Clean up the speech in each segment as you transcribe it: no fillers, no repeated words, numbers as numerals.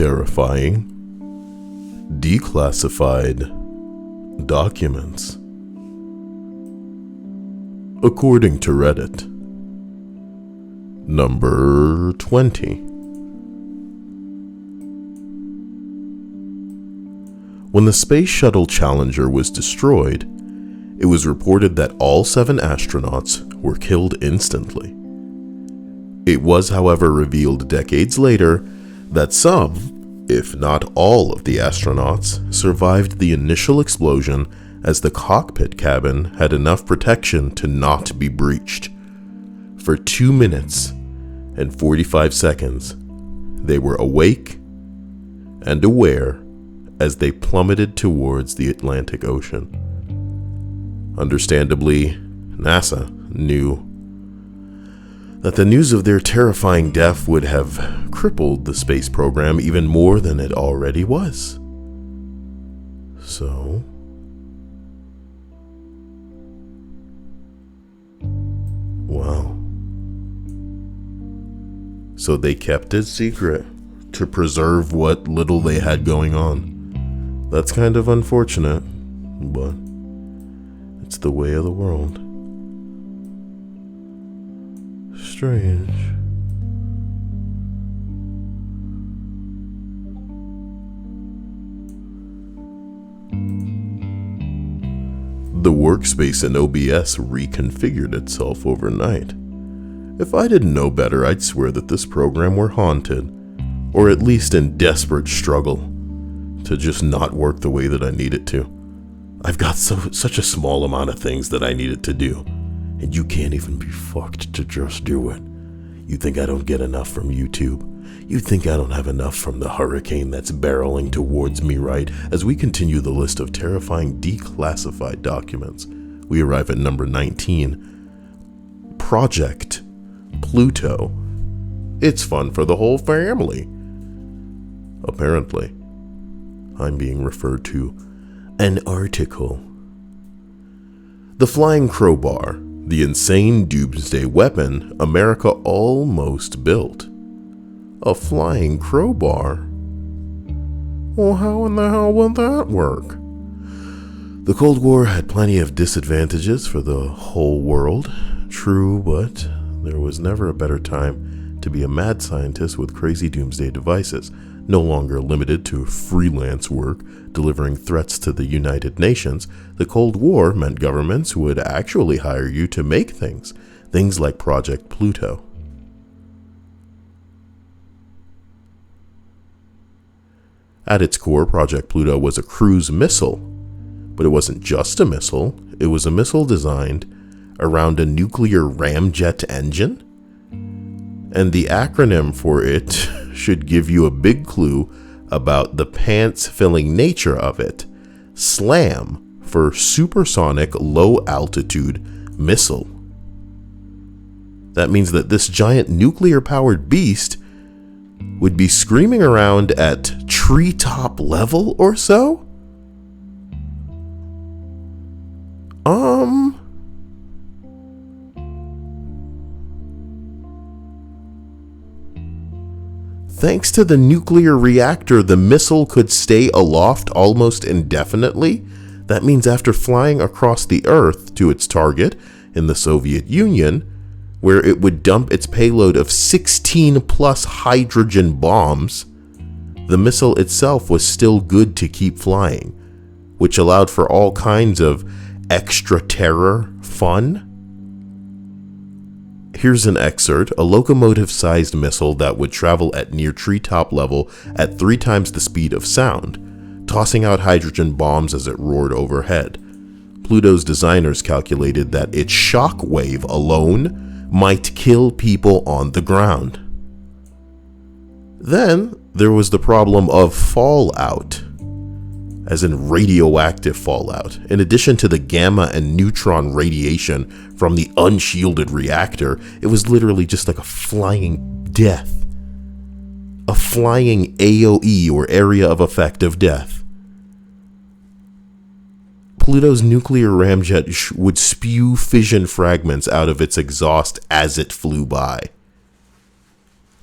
Terrifying Declassified Documents. According to Reddit. Number 20. When the Space Shuttle Challenger was destroyed, it was reported that all 7 astronauts were killed instantly. It was, however, revealed decades later that some, if not all, of the astronauts survived the initial explosion, as the cockpit cabin had enough protection to not be breached. For 2 minutes and 45 seconds, they were awake and aware as they plummeted towards the Atlantic Ocean. Understandably, NASA knew that the news of their terrifying death would have crippled the space program even more than it already was. So, wow. So they kept it secret to preserve what little they had going on. That's kind of unfortunate, but it's the way of the world. Strange. The workspace in OBS reconfigured itself overnight. If I didn't know better, I'd swear that this program were haunted, or at least in desperate struggle to just not work the way that I need it to. I've got such a small amount of things that I need it to do, and you can't even be fucked to just do it. You think I don't get enough from YouTube? You think I don't have enough from the hurricane that's barreling towards me, right? As we continue the list of terrifying declassified documents, we arrive at number 19. Project Pluto. It's fun for the whole family. Apparently, I'm being referred to an article. The Flying Crowbar, the insane doomsday weapon America almost built. A flying crowbar? Well, how in the hell would that work? The Cold War had plenty of disadvantages for the whole world. True, but there was never a better time to be a mad scientist with crazy doomsday devices, no longer limited to freelance work delivering threats to the United Nations. The Cold War meant governments would actually hire you to make things like Project Pluto. At its core, Project Pluto was a cruise missile, but it wasn't just a missile. It was a missile designed around a nuclear ramjet engine, and the acronym for it should give you a big clue about the pants-filling nature of it. SLAM, for Supersonic Low Altitude Missile. That means that this giant nuclear-powered beast would be screaming around at treetop level or so? Thanks to the nuclear reactor, the missile could stay aloft almost indefinitely. That means after flying across the Earth to its target in the Soviet Union, where it would dump its payload of 16 plus hydrogen bombs, the missile itself was still good to keep flying, which allowed for all kinds of extra terror fun. Here's an excerpt: a locomotive-sized missile that would travel at near treetop level at 3 times the speed of sound, tossing out hydrogen bombs as it roared overhead. Pluto's designers calculated that its shock wave alone might kill people on the ground. Then there was the problem of fallout, as in radioactive fallout. In addition to the gamma and neutron radiation from the unshielded reactor, it was literally just like a flying death. A flying AOE, or area of effective death. Pluto's nuclear ramjet would spew fission fragments out of its exhaust as it flew by.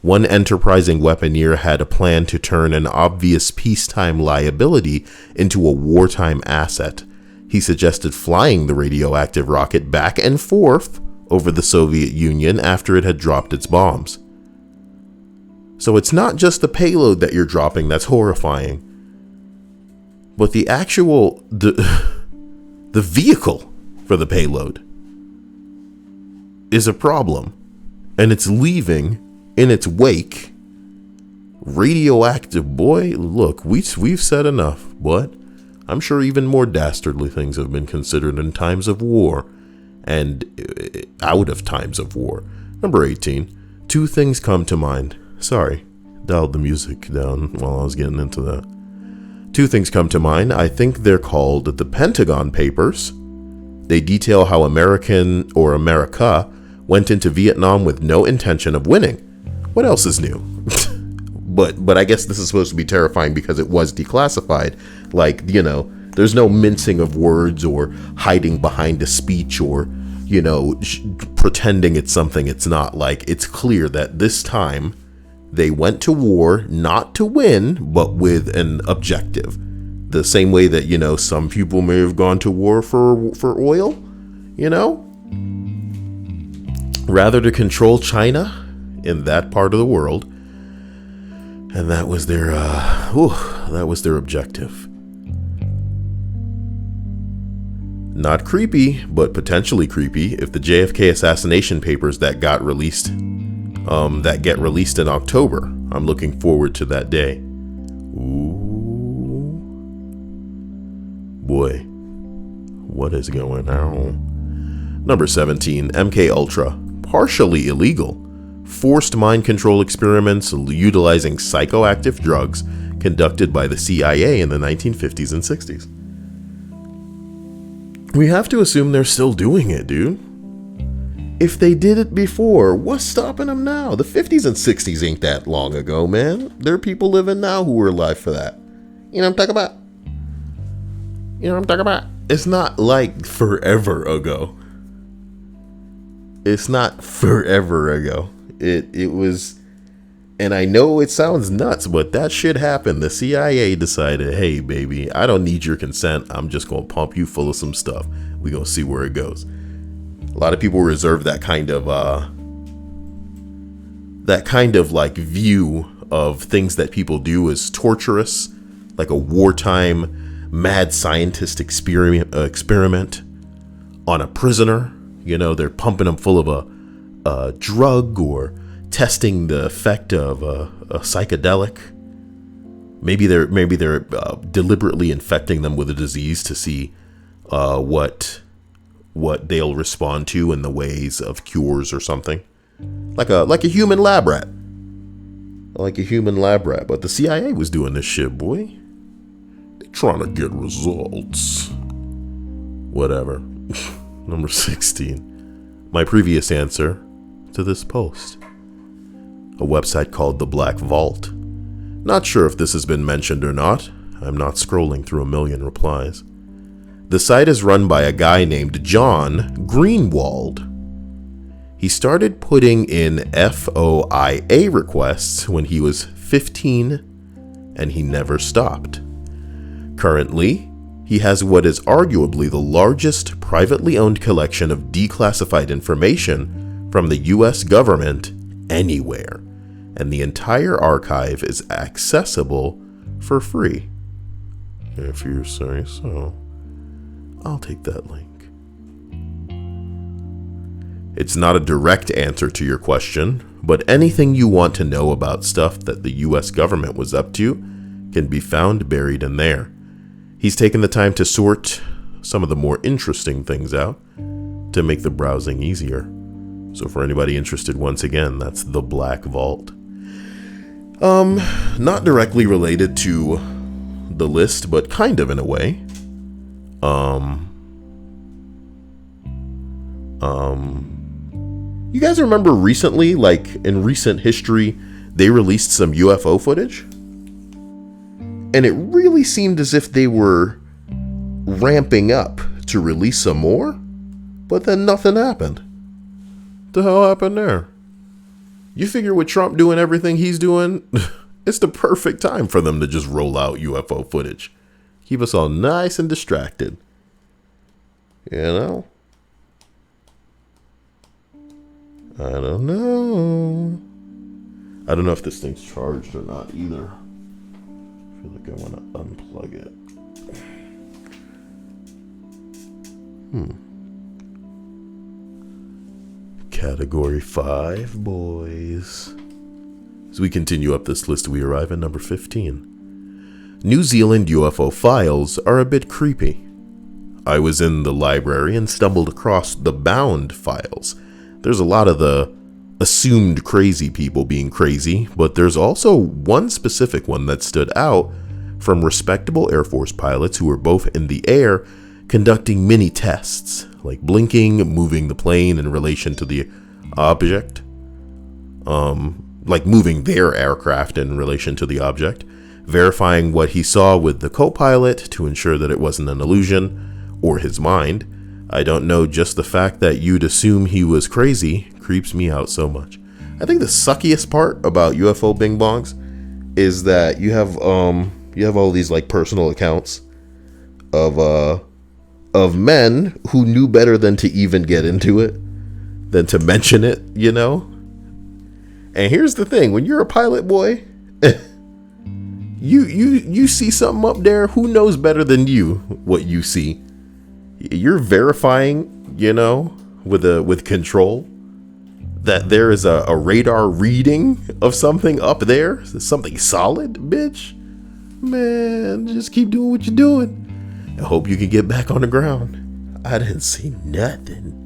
One enterprising weaponeer had a plan to turn an obvious peacetime liability into a wartime asset. He suggested flying the radioactive rocket back and forth over the Soviet Union after it had dropped its bombs. So it's not just the payload that you're dropping that's horrifying, but the actual, the vehicle for the payload is a problem. And it's leaving in its wake radioactive. Boy, look, we've said enough, but I'm sure even more dastardly things have been considered in times of war and out of times of war. Number 18. Two things come to mind. Sorry, dialed the music down while I was getting into that. Two things come to mind. I think they're called the Pentagon Papers. They detail how America went into Vietnam with no intention of winning. What else is new? But I guess this is supposed to be terrifying because it was declassified. Like, you know, there's no mincing of words or hiding behind a speech or, you know, pretending it's something it's not. Like, it's clear that this time they went to war not to win, but with an objective. The same way that, you know, some people may have gone to war for oil, you know, rather to control China in that part of the world. And that was their objective. Not creepy, but potentially creepy if the JFK assassination papers that get released in October. I'm looking forward to that day. Ooh. Boy, what is going on? Number 17, MK Ultra, partially illegal. Forced mind control experiments utilizing psychoactive drugs conducted by the CIA in the 1950s and 60s. We have to assume they're still doing it, dude. If they did it before, what's stopping them now? The 50s and 60s ain't that long ago, man. There are people living now who were alive for that. You know what I'm talking about? You know what I'm talking about? It's not like forever ago. It's not forever ago. It was, and I know it sounds nuts, but that shit happened. The CIA decided, hey, baby, I don't need your consent. I'm just going to pump you full of some stuff. We're going to see where it goes. A lot of people reserve that kind of like view of things that people do as torturous, like a wartime mad scientist experiment on a prisoner. You know, they're pumping them full of a drug or testing the effect of a psychedelic. Maybe they're deliberately infecting them with a disease to see what they'll respond to in the ways of cures or something, like a human lab rat, But the CIA was doing this shit, boy. They're trying to get results. Whatever. Number 16. My previous answer to this post. A website called The Black Vault. Not sure if this has been mentioned or not. I'm not scrolling through a million replies. The site is run by a guy named John Greenwald. He started putting in FOIA requests when he was 15, and he never stopped. Currently, he has what is arguably the largest privately owned collection of declassified information from the US government anywhere, and the entire archive is accessible for free. If you say so, I'll take that link. It's not a direct answer to your question, but anything you want to know about stuff that the US government was up to can be found buried in there. He's taken the time to sort some of the more interesting things out to make the browsing easier. So for anybody interested, once again, that's The Black Vault. Not directly related to the list, but kind of in a way. You guys remember recently, like in recent history, they released some UFO footage? And it really seemed as if they were ramping up to release some more, but then nothing happened. What the hell happened there? You figure with Trump doing everything he's doing, it's the perfect time for them to just roll out UFO footage. Keep us all nice and distracted. You know? I don't know. I don't know if this thing's charged or not either. I feel like I want to unplug it. Category 5, boys. As we continue up this list, we arrive at number 15. New Zealand UFO files are a bit creepy. I was in the library and stumbled across the bound files. There's a lot of the assumed crazy people being crazy, but there's also one specific one that stood out from respectable Air Force pilots who were both in the air conducting mini tests, like blinking, moving the plane in relation to the object, like moving their aircraft in relation to the object, verifying what he saw with the co-pilot to ensure that it wasn't an illusion or his mind. I don't know, just the fact that you'd assume he was crazy creeps me out so much. I think the suckiest part about UFO Bing Bongs is that you have all these like personal accounts of men who knew better than to even get into it, than to mention it, you know? And here's the thing, when you're a pilot, boy, you see something up there, who knows better than you what you see? You're verifying, you know, with control that there is a radar reading of something up there, something solid, bitch. Man, just keep doing what you're doing. I hope you can get back on the ground. I didn't see nothing.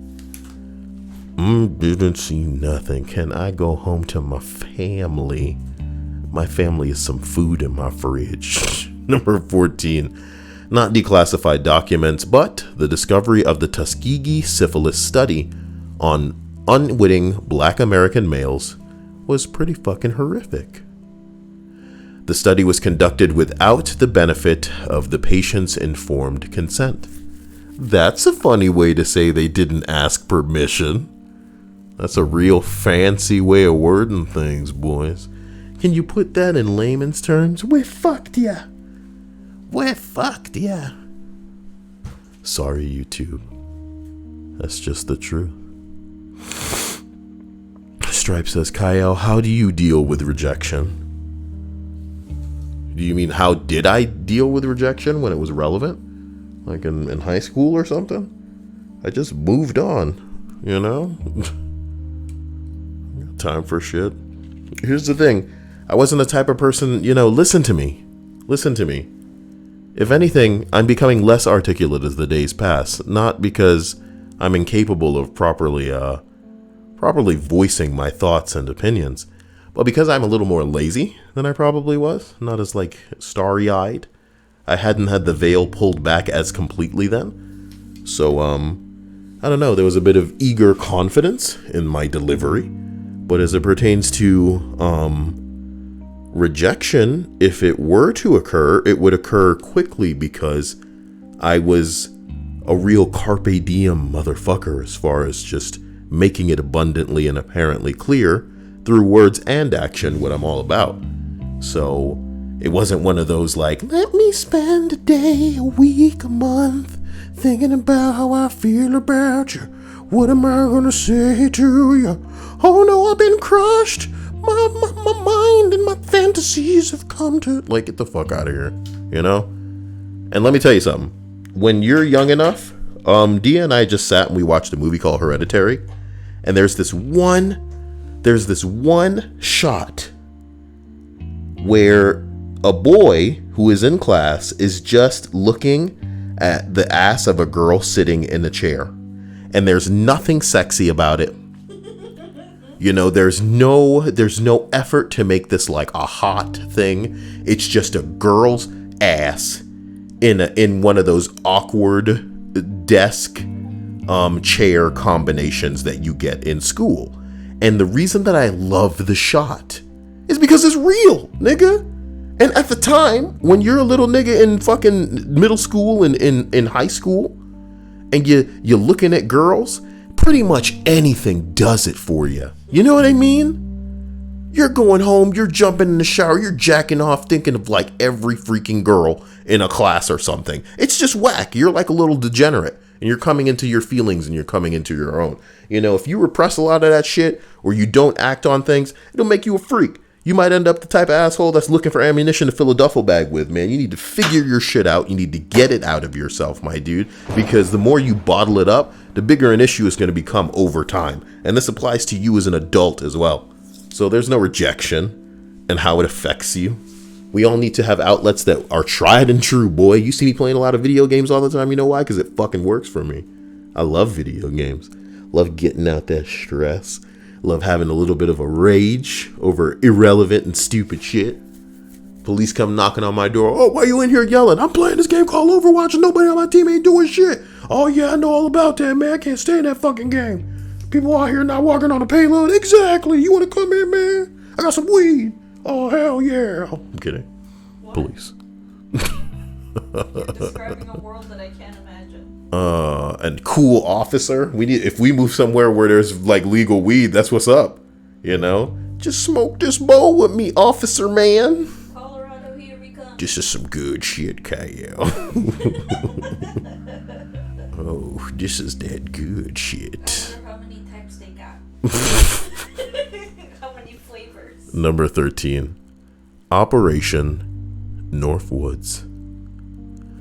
Didn't see nothing. Can I go home to my family? My family is some food in my fridge. Number 14. Not declassified documents, but the discovery of the Tuskegee syphilis study on unwitting black American males was pretty fucking horrific. The study was conducted without the benefit of the patient's informed consent. That's a funny way to say they didn't ask permission. That's a real fancy way of wording things, boys. Can you put that in layman's terms? We're fucked, yeah. We're fucked, yeah. Sorry, YouTube. That's just the truth. Stripe says, Kyle, how do you deal with rejection? Do you mean how did I deal with rejection when it was relevant? Like in high school or something? I just moved on, you know? Time for shit. Here's the thing. I wasn't the type of person, you know, listen to me. Listen to me. If anything, I'm becoming less articulate as the days pass, not because I'm incapable of properly voicing my thoughts and opinions, but because I'm a little more lazy than I probably was, not as like starry-eyed. I hadn't had the veil pulled back as completely then. So, I don't know, there was a bit of eager confidence in my delivery. But as it pertains to rejection, if it were to occur, it would occur quickly because I was a real carpe diem motherfucker as far as just making it abundantly and apparently clear through words and action what I'm all about. So it wasn't one of those like, let me spend a day, a week, a month thinking about how I feel about you. What am I gonna say to you? Oh no, I've been crushed. My mind and my fantasies have come to... Like, get the fuck out of here, you know? And let me tell you something. When you're young enough, Dia and I just sat and we watched a movie called Hereditary. And there's this one shot where a boy who is in class is just looking at the ass of a girl sitting in a chair. And there's nothing sexy about it. You know, there's no effort to make this like a hot thing. It's just a girl's ass in one of those awkward desk chair combinations that you get in school. And the reason that I love the shot is because it's real, nigga. And at the time, when you're a little nigga in fucking middle school and in high school, and you're looking at girls, pretty much anything does it for you. You know what I mean? You're going home, you're jumping in the shower, you're jacking off thinking of like every freaking girl in a class or something. It's just whack. You're like a little degenerate and you're coming into your feelings and you're coming into your own. You know, if you repress a lot of that shit or you don't act on things, it'll make you a freak. You might end up the type of asshole that's looking for ammunition to fill a duffel bag with, man. You need to figure your shit out. You need to get it out of yourself, my dude, because the more you bottle it up, the bigger an issue is going to become over time. And this applies to you as an adult as well. So there's no rejection and how it affects you. We all need to have outlets that are tried and true, boy. You see me playing a lot of video games all the time. You know why? Because it fucking works for me. I love video games. Love getting out that stress. Love having a little bit of a rage over irrelevant and stupid shit. Police come knocking on my door. Oh, why you in here yelling? I'm playing this game called Overwatch and nobody on my team ain't doing shit. Oh yeah, I know all about that, man. I can't stand that fucking game. People out here not walking on a payload. Exactly. You want to come in, man? I got some weed. Oh, hell yeah. Oh, I'm kidding. What? Police. You're describing a world that I can't imagine. And cool officer. If we move somewhere where there's like legal weed, that's what's up. You know? Just smoke this bowl with me, officer man. Colorado, here we come. This is some good shit, Kyle. Oh, this is that good shit. I wonder how many types they got. How many flavors? Number 13. Operation Northwoods.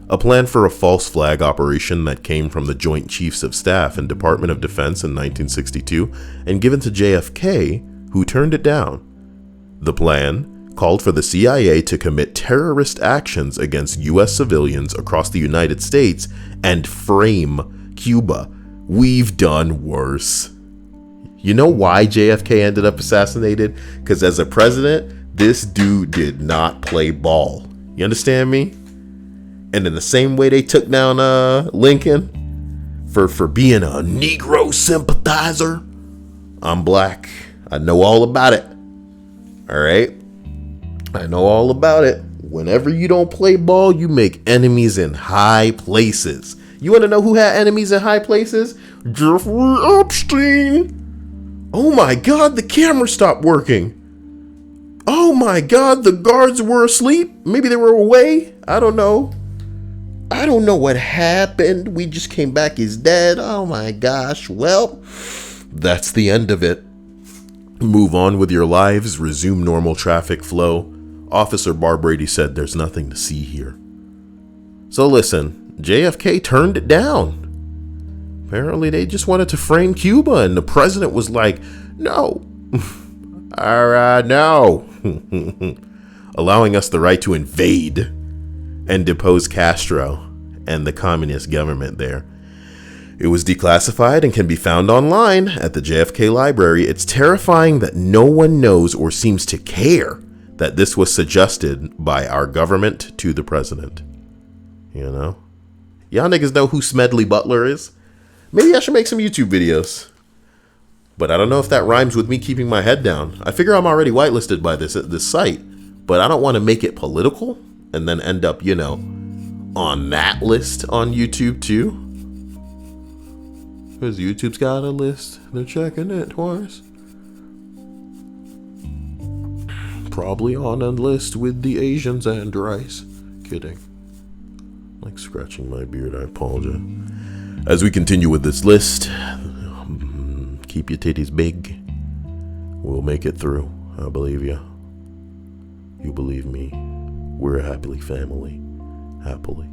A plan for a false flag operation that came from the Joint Chiefs of Staff and Department of Defense in 1962 and given to JFK, who turned it down. The plan called for the CIA to commit terrorist actions against U.S. civilians across the United States and frame Cuba. We've done worse. You know why JFK ended up assassinated? Because as a president, this dude did not play ball. You understand me? And in the same way they took down Lincoln for being a Negro sympathizer, I'm black. I know all about it. All right? I know all about it. Whenever you don't play ball, you make enemies in high places. You want to know who had enemies in high places? Jeffrey Epstein. Oh my God, the camera stopped working. Oh my God, the guards were asleep. Maybe they were away. I don't know. I don't know what happened. We just came back. He's dead. Oh my gosh. Well, that's the end of it. Move on with your lives. Resume normal traffic flow. Officer Barbrady said there's nothing to see here. So listen, JFK turned it down. Apparently they just wanted to frame Cuba and the president was like, no. All right, no. Allowing us the right to invade and depose Castro and the communist government there. It was declassified and can be found online at the JFK library. It's terrifying that no one knows or seems to care that this was suggested by our government to the president. You know? Y'all niggas know who Smedley Butler is? Maybe I should make some YouTube videos. But I don't know if that rhymes with me keeping my head down. I figure I'm already whitelisted by this site, but I don't want to make it political and then end up, you know, on that list on YouTube too. Because YouTube's got a list. They're checking it twice. Probably on a list with the Asians and rice. Kidding. Like scratching my beard, I apologize. As we continue with this list, keep your titties big. We'll make it through. I believe you. You believe me. We're a happily family. Happily.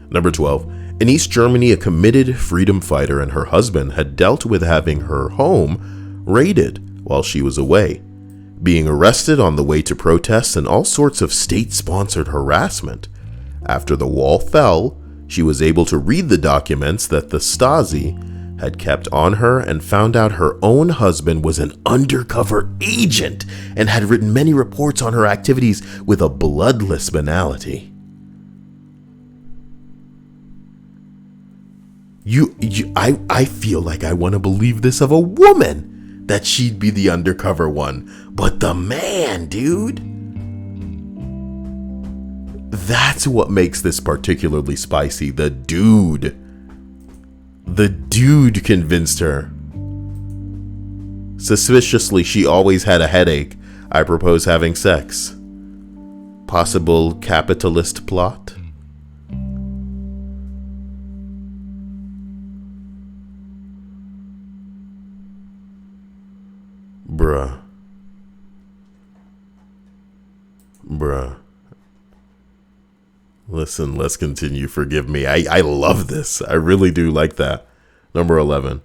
Number 12. In East Germany, a committed freedom fighter and her husband had dealt with having her home raided while she was away, being arrested on the way to protests and all sorts of state-sponsored harassment. After the wall fell, she was able to read the documents that the Stasi had kept on her and found out her own husband was an undercover agent and had written many reports on her activities with a bloodless banality. I feel like I want to believe this of a woman, that she'd be the undercover one. But the man, dude, that's what makes this particularly spicy. The dude convinced her. Suspiciously, she always had a headache. I propose having sex. Possible capitalist plot? Bruh. Listen, let's continue. Forgive me. I love this. I really do like that. Number 11.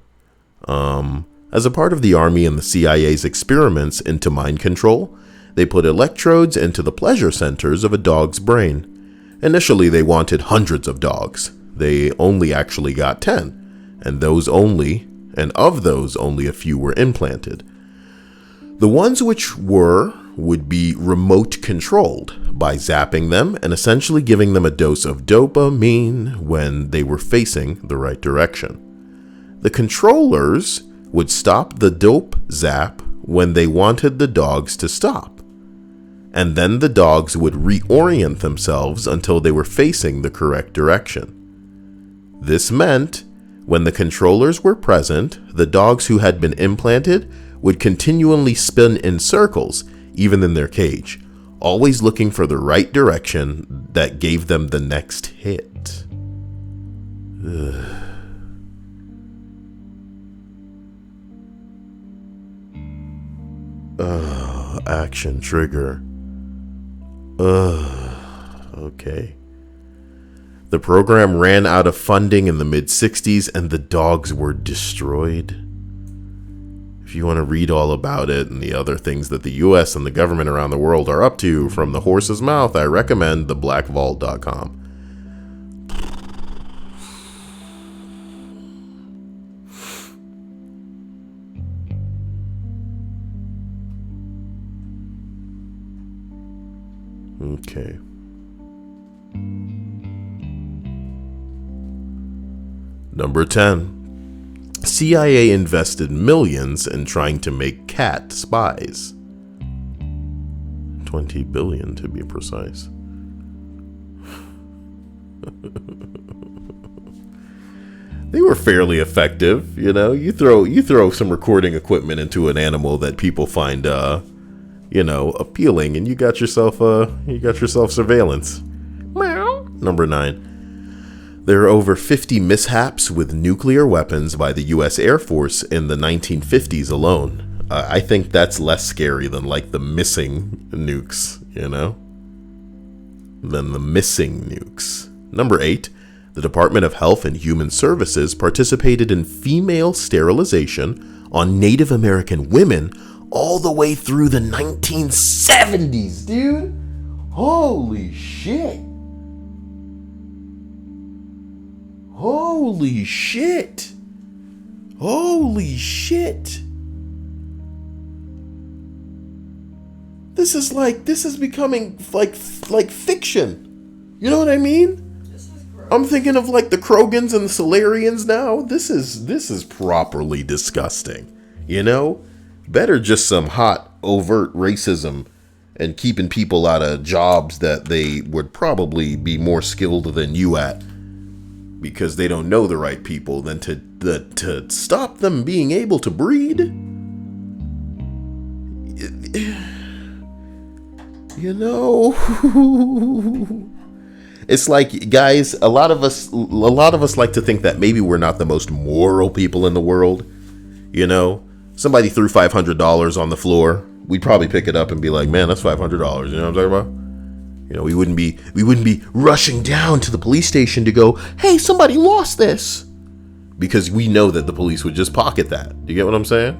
As a part of the Army and the CIA's experiments into mind control, they put electrodes into the pleasure centers of a dog's brain. Initially, they wanted hundreds of dogs. They only actually got 10, and of those, only a few were implanted. The ones which would be remote controlled by zapping them and essentially giving them a dose of dopamine when they were facing the right direction. The controllers would stop the dope zap when they wanted the dogs to stop. And then the dogs would reorient themselves until they were facing the correct direction. This meant when the controllers were present, the dogs who had been implanted would continually spin in circles, even in their cage, always looking for the right direction that gave them the next hit. Ugh. Action trigger. Okay. The program ran out of funding in the mid-60s and the dogs were destroyed. If you want to read all about it and the other things that the US and the government around the world are up to from the horse's mouth, I recommend theblackvault.com. Okay. Number 10. CIA invested millions in trying to make cat spies. 20 billion to be precise. They were fairly effective, you know. You throw some recording equipment into an animal that people find appealing, and you got yourself surveillance. Meow. Number 9. There are over 50 mishaps with nuclear weapons by the U.S. Air Force in the 1950s alone. I think that's less scary than like the missing nukes, than the missing nukes. Number 8. The Department of Health and Human Services participated in female sterilization on Native American women all the way through the 1970s, dude. Holy shit. Holy shit. Holy shit. This is becoming like fiction. You know what I mean? I'm thinking of like the Krogans and the Solarians now. This is properly disgusting. Better just some hot, overt racism and keeping people out of jobs that they would probably be more skilled than you at because they don't know the right people than to stop them being able to breed. It's like, guys, a lot of us like to think that maybe we're not the most moral people in the world. Somebody threw $500 on the floor, we'd probably pick it up and be like, man, that's $500. You know what I'm talking about? We wouldn't be rushing down to the police station to go, hey, somebody lost this, because we know that the police would just pocket that. Do you get what I'm saying?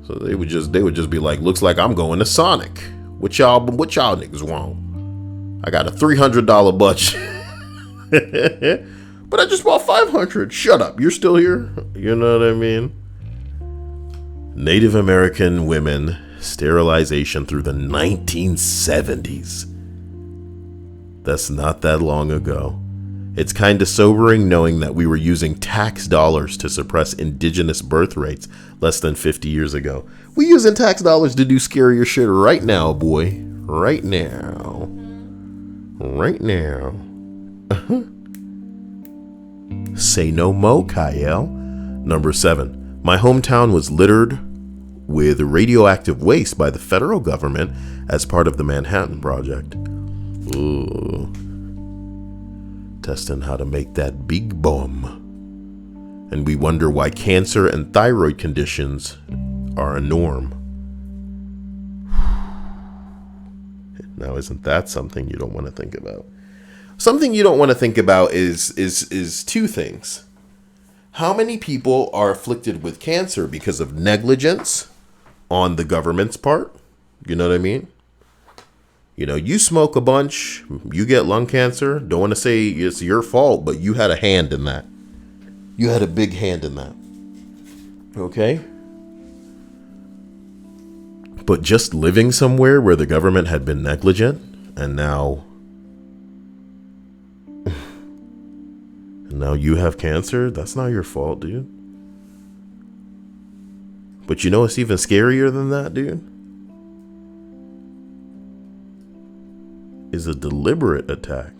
So they would just be like, looks like I'm going to Sonic. What y'all niggas want? I got a $300 budget. But I just bought $500. Shut up. You're still here? You know what I mean? Native American women sterilization through the 1970s. That's not that long ago. It's kind of sobering knowing that we were using tax dollars to suppress indigenous birth rates less than 50 years ago. We using tax dollars to do scarier shit right now, boy. Right now. Right now. Say no mo, Kyle. Number 7. My hometown was littered with radioactive waste by the federal government as part of the Manhattan Project. Ooh. Testing how to make that big bomb. And we wonder why cancer and thyroid conditions are a norm. Now, isn't that something you don't want to think about? Something you don't want to think about is two things. How many people are afflicted with cancer because of negligence on the government's part? You know what I mean? You know, you smoke a bunch, you get lung cancer. Don't want to say it's your fault, but you had a hand in that. You had a big hand in that. Okay? But just living somewhere where the government had been negligent and now you have cancer, that's not your fault, dude. But you know what's even scarier than that, dude? Is a deliberate attack.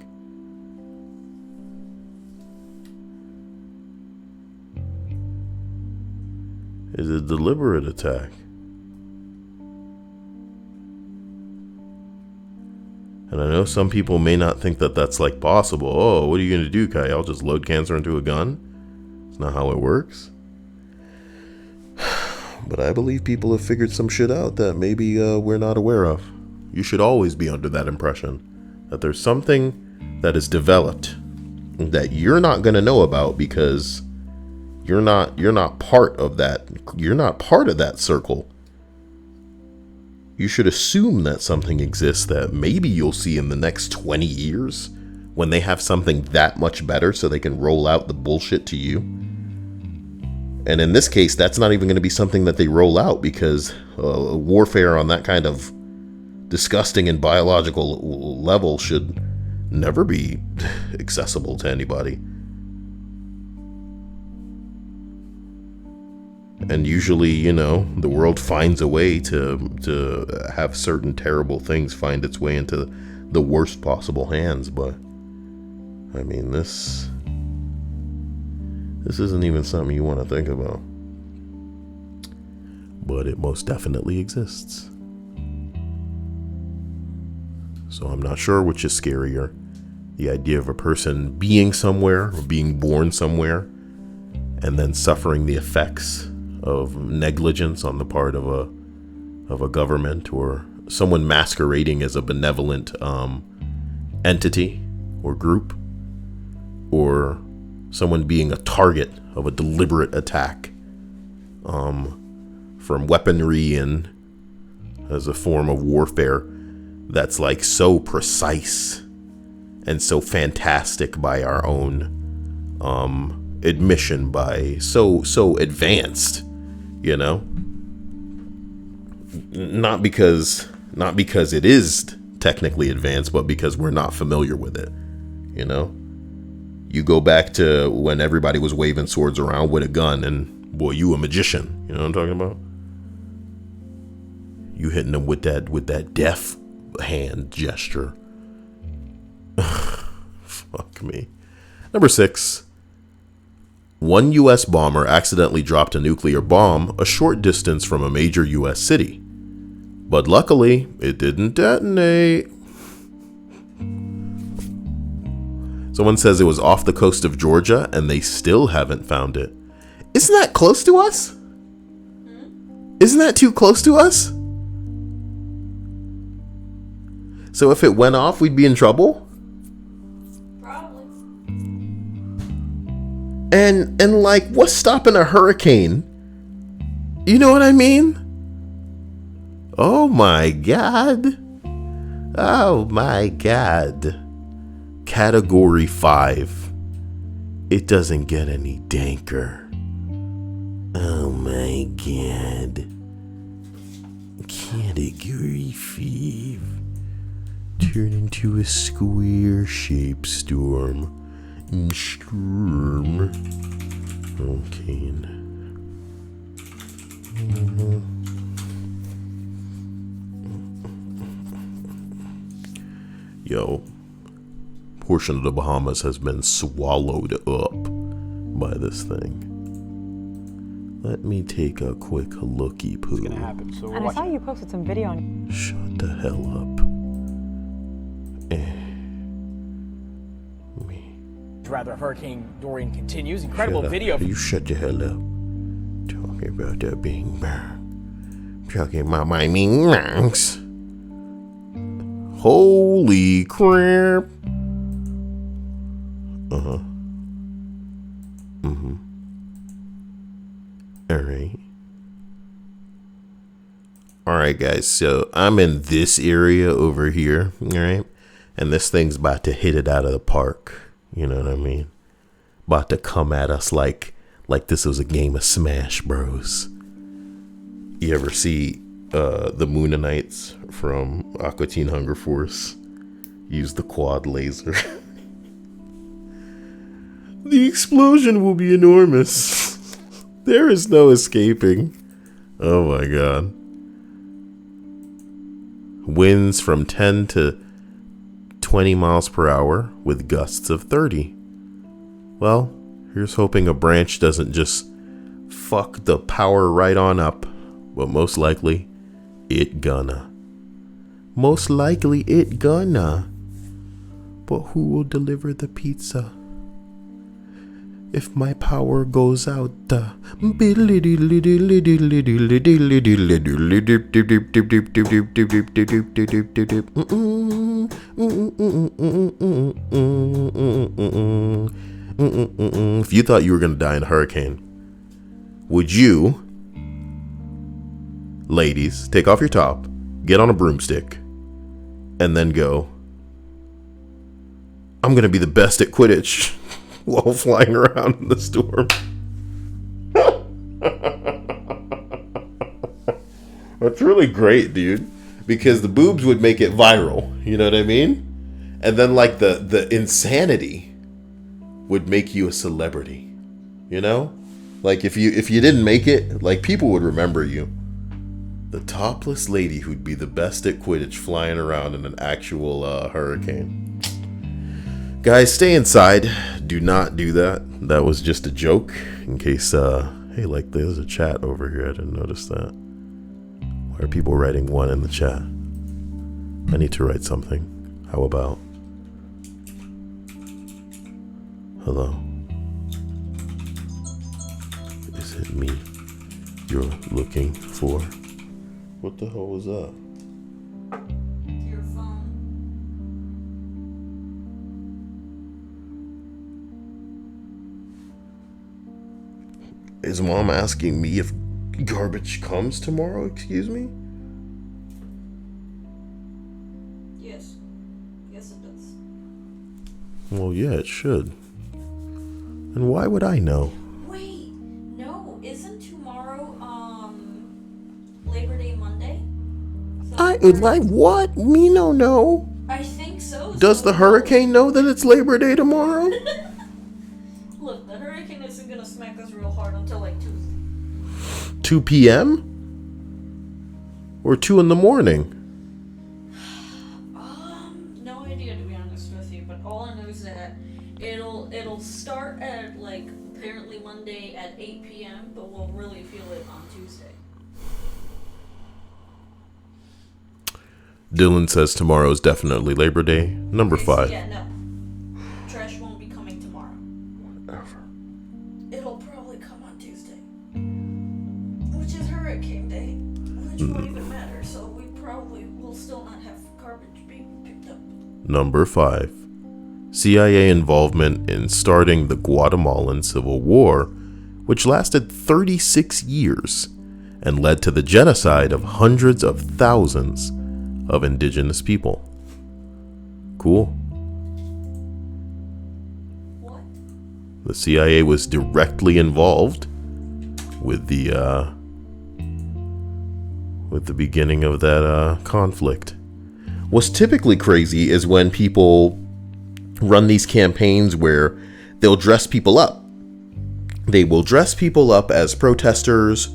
Is a deliberate attack. And I know some people may not think that that's like possible. Oh, what are you going to do, Kai? I'll just load cancer into a gun? It's not how it works. But I believe people have figured some shit out that maybe we're not aware of. You should always be under that impression that there's something that is developed that you're not going to know about because you're not part of that. You're not part of that circle. You should assume that something exists that maybe you'll see in the next 20 years when they have something that much better so they can roll out the bullshit to you. And in this case, that's not even going to be something that they roll out because warfare on that kind of disgusting and biological level should never be accessible to anybody. And usually, you know, the world finds a way to have certain terrible things find its way into the worst possible hands. But, I mean, this isn't even something you want to think about. But it most definitely exists. So I'm not sure which is scarier. The idea of a person being somewhere or being born somewhere and then suffering the effects of negligence on the part of a government or someone masquerading as a benevolent entity or group, or someone being a target of a deliberate attack from weaponry and as a form of warfare that's like so precise and so fantastic by our own admission, by so advanced. You know, not because it is technically advanced, but because we're not familiar with it. You know, you go back to when everybody was waving swords around with a gun, and boy, you a magician. You know what I'm talking about? You hitting them with that death hand gesture. Fuck me. Number 6. One U.S. bomber accidentally dropped a nuclear bomb a short distance from a major U.S. city. But luckily, it didn't detonate. Someone says it was off the coast of Georgia, and they still haven't found it. Isn't that close to us? Isn't that too close to us? So if it went off, we'd be in trouble? And like, what's stopping a hurricane? You know what I mean? Oh my God. Oh my God. Category 5. It doesn't get any danker. Oh my God. Category 5. Turn into a square-shaped storm. Storm. Okay. Yo, portion of the Bahamas has been swallowed up by this thing. Let me take a quick looky poo. It's gonna happen. So we're And I saw watching. you posted some video on. Shut the hell up. Me. Rather, Hurricane Dorian continues. Incredible Shut up. video. You shut your hell up. Talking about that being bang. Talking about my mean ranks. Holy crap. Uh-huh. Mm-hmm. Alright. Alright, guys. So I'm in this area over here. Alright. And this thing's about to hit it out of the park. You know what I mean? About to come at us like this was a game of Smash Bros. You ever see the Moonanites from Aqua Teen Hunger Force use the quad laser? The explosion will be enormous. There is no escaping. Oh my god. Winds from 10 to 20 miles per hour with gusts of 30. Well, here's hoping a branch doesn't just fuck the power right on up. But most likely, it gonna. Most likely, it gonna. But who will deliver the pizza? If my power goes out, if you thought you were gonna die in a hurricane, would you, ladies, take off your top, get on a broomstick, and then go, I'm gonna be the best at Quidditch while flying around in the storm? That's really great, dude, because the boobs would make it viral, you know what I mean? And then like the insanity would make you a celebrity, you know? Like if you didn't make it, like people would remember you. The topless lady who'd be the best at Quidditch flying around in an actual hurricane. Guys, stay inside. Do not do that. That was just a joke. In case, hey, like there's a chat over here. I didn't notice that. Why are people writing one in the chat? I need to write something. How about, hello? Is it me you're looking for? What the hell was that? Your phone. Is mom asking me if garbage comes tomorrow? Excuse me? Yes. Yes, it does. Well, yeah, it should. And why would I know? Wait, no, isn't tomorrow, Labor Day Monday? So Like what? Me no know. I think so. Does the hurricane know that it's Labor Day tomorrow? Look, the hurricane isn't gonna smack us real hard until like Tuesday. 2 p.m.? Or 2 in the morning? No idea to be honest with you, but all I know is that it'll start at like apparently Monday at 8 p.m., but we'll really feel it on Tuesday. Dylan says tomorrow is definitely Labor Day. Number Okay, so 5. yeah, no. Trash won't be coming tomorrow. Whatever. It'll probably come on Tuesday. Which is Hurricane Day. Which won't even matter, so we probably will still not have garbage being picked up. Number 5. CIA involvement in starting the Guatemalan Civil War, which lasted 36 years and led to the genocide of hundreds of thousands of indigenous people. Cool. What? The CIA was directly involved with the beginning of that conflict. What's typically crazy is when people run these campaigns where they'll dress people up. They will dress people up as protesters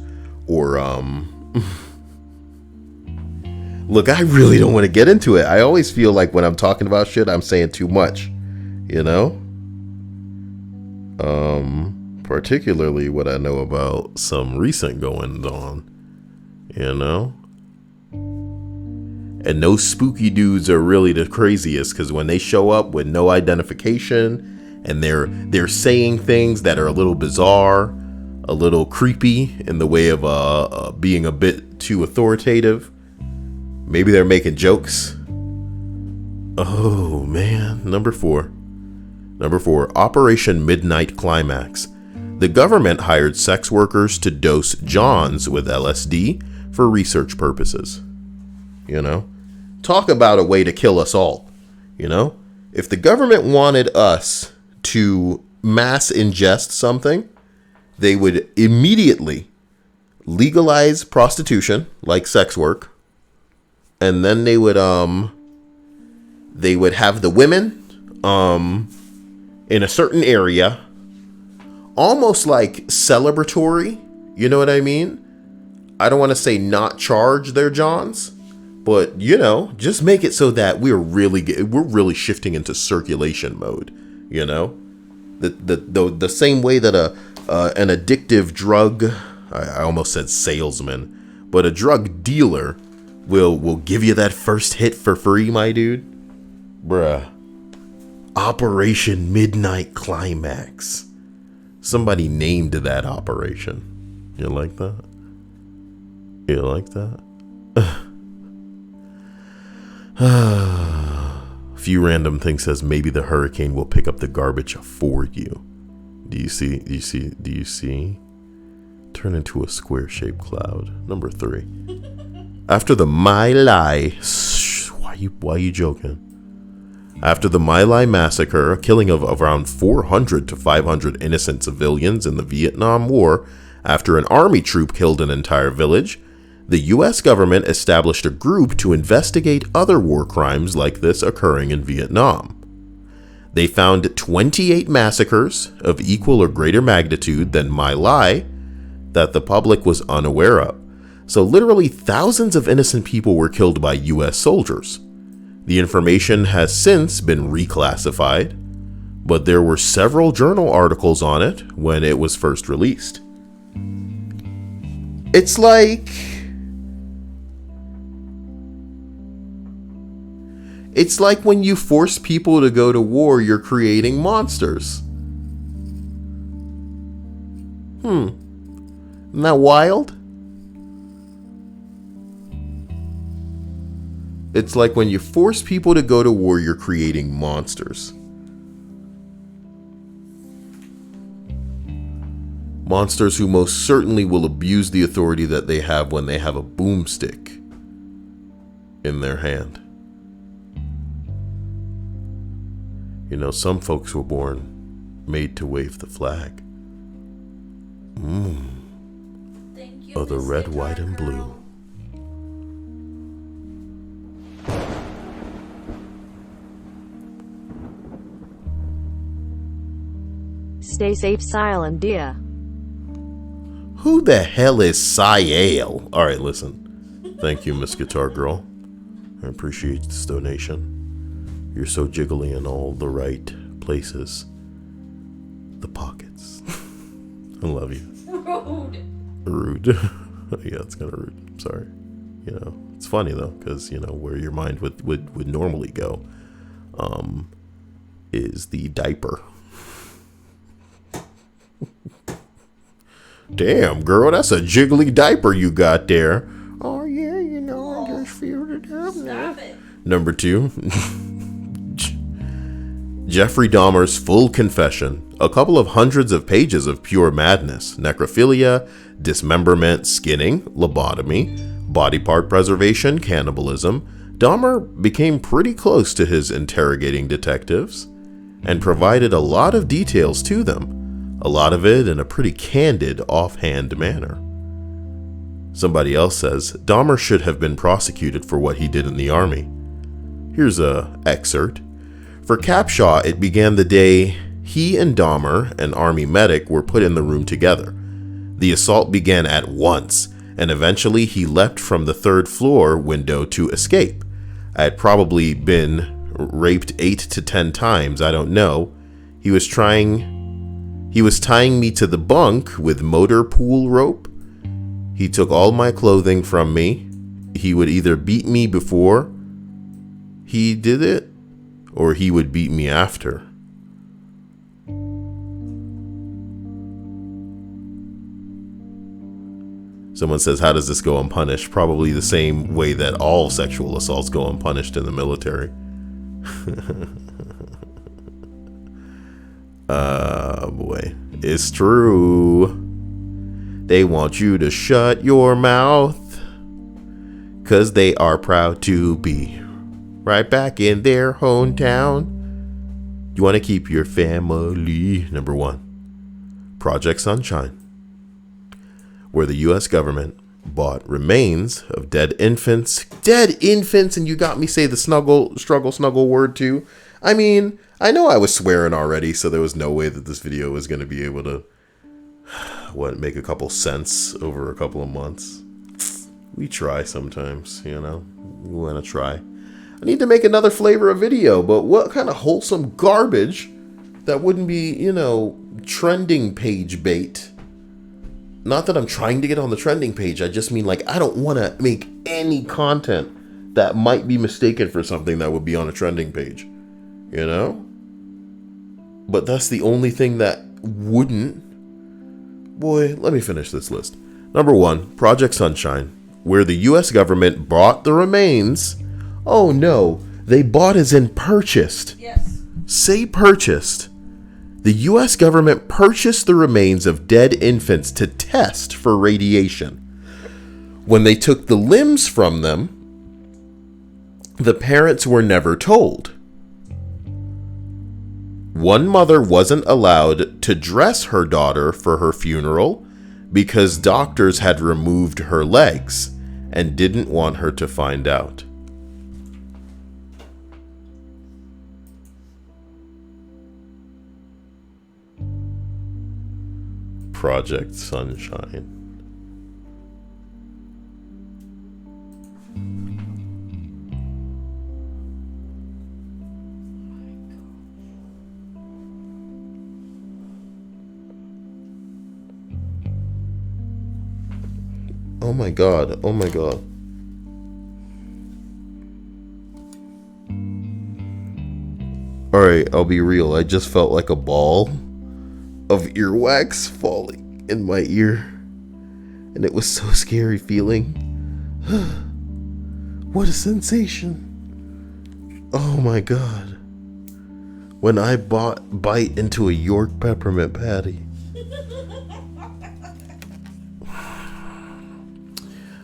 or look, I really don't want to get into it. I always feel like when I'm talking about shit, I'm saying too much, you know? Particularly what I know about some recent goings on, you know? And those spooky dudes are really the craziest, because when they show up with no identification and they're saying things that are a little bizarre, a little creepy in the way of being a bit too authoritative. Maybe they're making jokes. Oh man, number four, Operation Midnight Climax. The government hired sex workers to dose Johns with LSD for research purposes. You know, talk about a way to kill us all. You know, if the government wanted us to mass ingest something, they would immediately legalize prostitution, like sex work, and then they would have the women in a certain area, almost like celebratory. You know what I mean? I don't want to say not charge their Johns, but you know, just make it so that we're really shifting into circulation mode. You know, the same way that an addictive drug, I almost said salesman, but a drug dealer will give you that first hit for free, my dude. Bruh. Operation Midnight Climax. Somebody named that operation. You like that? You like that? A few random things says maybe the hurricane will pick up the garbage for you. Do you see? Turn into a square-shaped cloud. Number 3. After the My Lai... Why are you joking? After the My Lai massacre, a killing of around 400 to 500 innocent civilians in the Vietnam War, after an army troop killed an entire village, the U.S. government established a group to investigate other war crimes like this occurring in Vietnam. They found 28 massacres of equal or greater magnitude than My Lai that the public was unaware of. So literally thousands of innocent people were killed by U.S. soldiers. The information has since been reclassified, but there were several journal articles on it when it was first released. It's like when you force people to go to war, you're creating monsters. Isn't that wild? It's like when you force people to go to war, you're creating monsters. Monsters who most certainly will abuse the authority that they have when they have a boomstick in their hand. You know, some folks were born made to wave the flag. Thank you, Of the Miss red, Guitar white, and Girl. blue. Stay safe, Sile and Dia. Who the hell is Siale? All right, listen. Thank you, Miss Guitar Girl. I appreciate this donation. You're so jiggly in all the right places. The pockets. I love you. Rude. Yeah, it's kind of rude. I'm sorry. You know, it's funny though, because you know where your mind would normally go, is the diaper. Damn, girl, that's a jiggly diaper you got there. Oh yeah, you know, I just feel it up now. Stop it. Number 2. Jeffrey Dahmer's full confession. A couple of hundreds of pages of pure madness, necrophilia, dismemberment, skinning, lobotomy, body part preservation, cannibalism. Dahmer became pretty close to his interrogating detectives and provided a lot of details to them. A lot of it in a pretty candid, offhand manner. Somebody else says Dahmer should have been prosecuted for what he did in the army. Here's a excerpt. For Capshaw, it began the day he and Dahmer, an army medic, were put in the room together. The assault began at once, and eventually he leapt from the 3rd floor window to escape. I had probably been raped 8 to 10 times, I don't know. He was trying He was tying me to the bunk with motor pool rope. He took all my clothing from me. He would either beat me before he did it, or he would beat me after. Someone says, how does this go unpunished? Probably the same way that all sexual assaults go unpunished in the military. Boy. It's true. They want you to shut your mouth, 'cause they are proud to be right back in their hometown. You want to keep your family. Number 1, Project Sunshine, where the U.S. government bought remains of dead infants. Dead infants, and you got me say the struggle word too. I mean, I know I was swearing already, so there was no way that this video was going to be able to, make a couple cents over a couple of months. We try sometimes, you know. We want to try. I need to make another flavor of video, but what kind of wholesome garbage that wouldn't be, trending page bait? Not that I'm trying to get on the trending page. I just mean, I don't want to make any content that might be mistaken for something that would be on a trending page, But that's the only thing that wouldn't. Boy, let me finish this list. Number 1, Project Sunshine, where the U.S. government bought the remains. Oh no, they bought as in purchased. Yes. Say purchased. The U.S. government purchased the remains of dead infants to test for radiation. When they took the limbs from them, the parents were never told. One mother wasn't allowed to dress her daughter for her funeral because doctors had removed her legs and didn't want her to find out. Project Sunshine. Oh my god, oh my god. Alright, I'll be real. I just felt like a ball of earwax falling in my ear. And it was so scary feeling. What a sensation. Oh my god. When I bite into a York peppermint patty.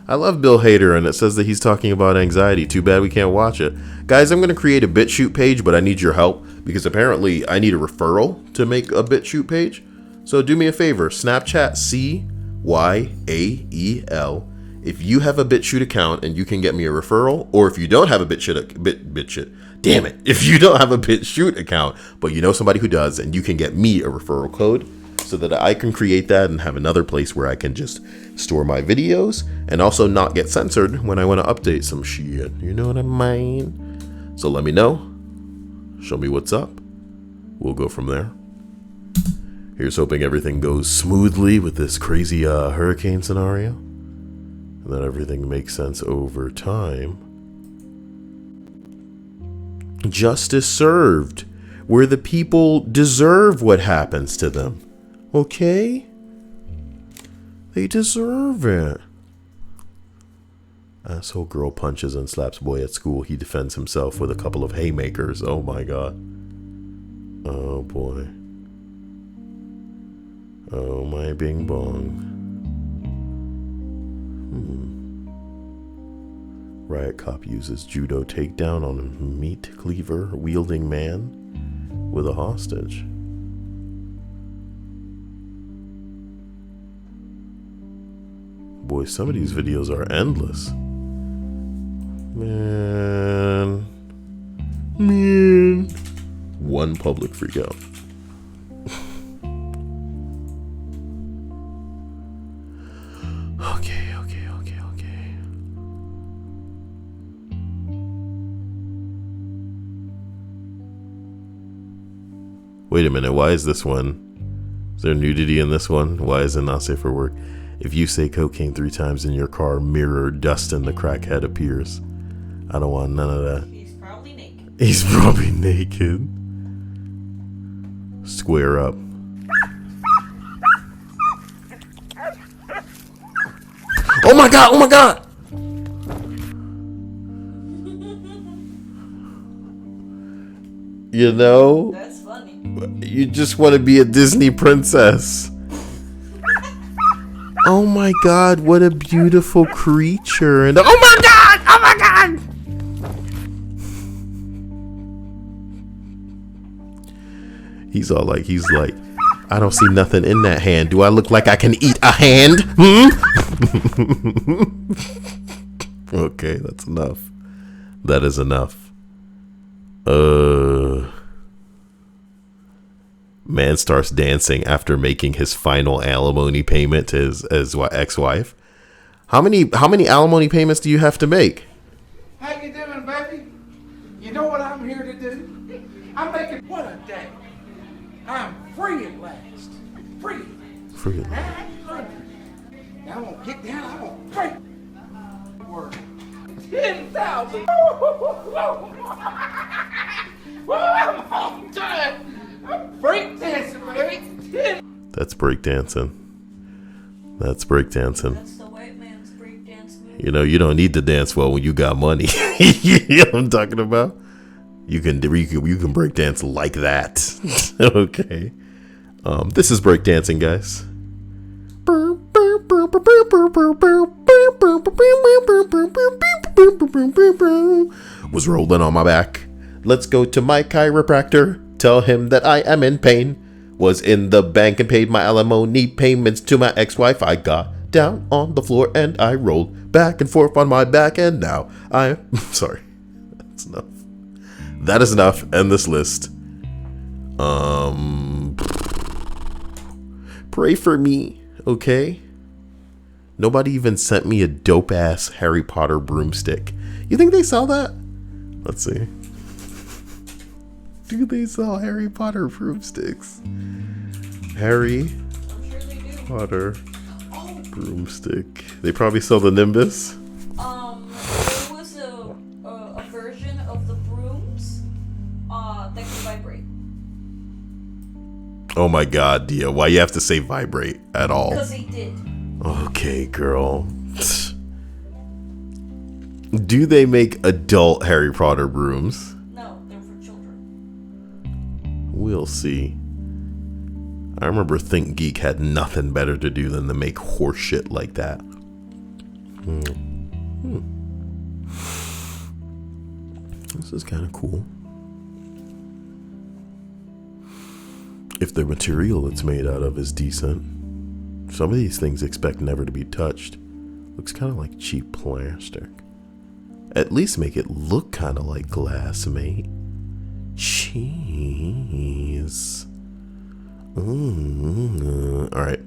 I love Bill Hader, and it says that he's talking about anxiety. Too bad we can't watch it. Guys, I'm going to create a BitChute page, but I need your help because apparently I need a referral to make a BitChute page. So do me a favor, Snapchat CYAEL. If you have a BitChute account and you can get me a referral, or if you don't have a damn it, if you don't have a BitChute account, but you know somebody who does, and you can get me a referral code so that I can create that and have another place where I can just store my videos and also not get censored when I want to update some shit. You know what I mean? So let me know. Show me what's up. We'll go from there. Here's hoping everything goes smoothly with this crazy hurricane scenario, and that everything makes sense over time. Justice served, where the people deserve what happens to them. Okay? They deserve it. Asshole girl punches and slaps boy at school. He defends himself with a couple of haymakers. Oh my god. Oh boy. Oh my bing bong. Riot cop uses judo takedown on a meat cleaver wielding man with a hostage. Boy, some of these videos are endless. Man. One public freak out. Okay. Wait a minute, why is this one Is there nudity in this one? Why is it not safe for work? If you say cocaine 3 times in your car, mirror Dustin the crackhead appears. I don't want none of that. He's probably naked. He's probably naked. Square up. Oh my god! Oh my god! You know? That's funny. You just want to be a Disney princess. Oh my god, what a beautiful creature. And oh my god! Oh my god! He's like, I don't see nothing in that hand. Do I look like I can eat a hand? Okay, that's enough. That is enough. Man starts dancing after making his final alimony payment to his ex-wife. How many alimony payments do you have to make? How you doing, baby? You know what I'm here to do? I'm making what a day. I'm free at last. Free. Free. Now I won't get down. I won't break. Word. 10,000. I'm all done. I'm break dancing, baby. That's breakdancing. That's breakdancing. That's the white man's breakdance move. You know, you don't need to dance well when you got money. You know what I'm talking about? You can breakdance like that. Okay. This is breakdancing, guys. Was rolling on my back. Let's go to my chiropractor. Tell him that I am in pain. Was in the bank and paid my alimony payments to my ex-wife. I got down on the floor and I rolled back and forth on my back, and now I'm sorry. That's enough. That is enough. End this list. Pray for me, okay? Nobody even sent me a dope ass Harry Potter broomstick. You think they sell that? Let's see. Do they sell Harry Potter broomsticks? Harry I'm sure they do. Potter broomstick. They probably sell the Nimbus. There was a version of the brooms that can vibrate. Oh my god, Dia. Why you have to say vibrate at all? Because they did. Okay, girl. Do they make adult Harry Potter brooms? No, they're for children. We'll see. I remember Think Geek had nothing better to do than to make horse shit like that. This is kind of cool. If the material it's made out of is decent. Some of these things expect never to be touched. Looks kind of like cheap plastic. At least make it look kind of like glass, mate. Jeez. Alright.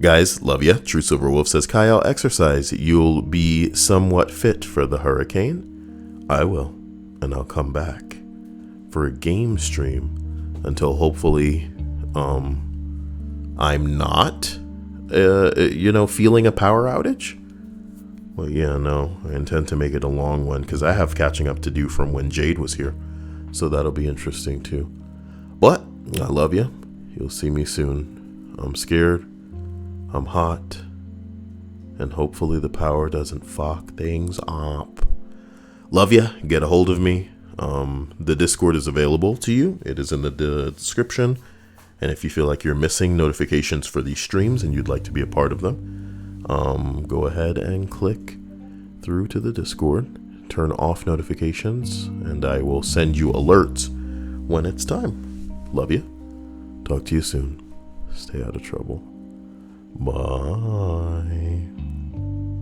Guys, love ya. True Silver Wolf says, Kyle, exercise. You'll be somewhat fit for the hurricane. I will. And I'll come back for a game stream until hopefully I'm not feeling a power outage. Well, yeah, no, I intend to make it a long one because I have catching up to do from when Jade was here, so that'll be interesting too. But I love you. You'll see me soon. I'm scared, I'm hot, and hopefully the power doesn't fuck things up. Love ya. Get a hold of me. The Discord is available to you. It is in the description. And if you feel like you're missing notifications for these streams and you'd like to be a part of them, go ahead and click through to the Discord, turn off notifications, and I will send you alerts when it's time. Love you. Talk to you soon. Stay out of trouble. Bye.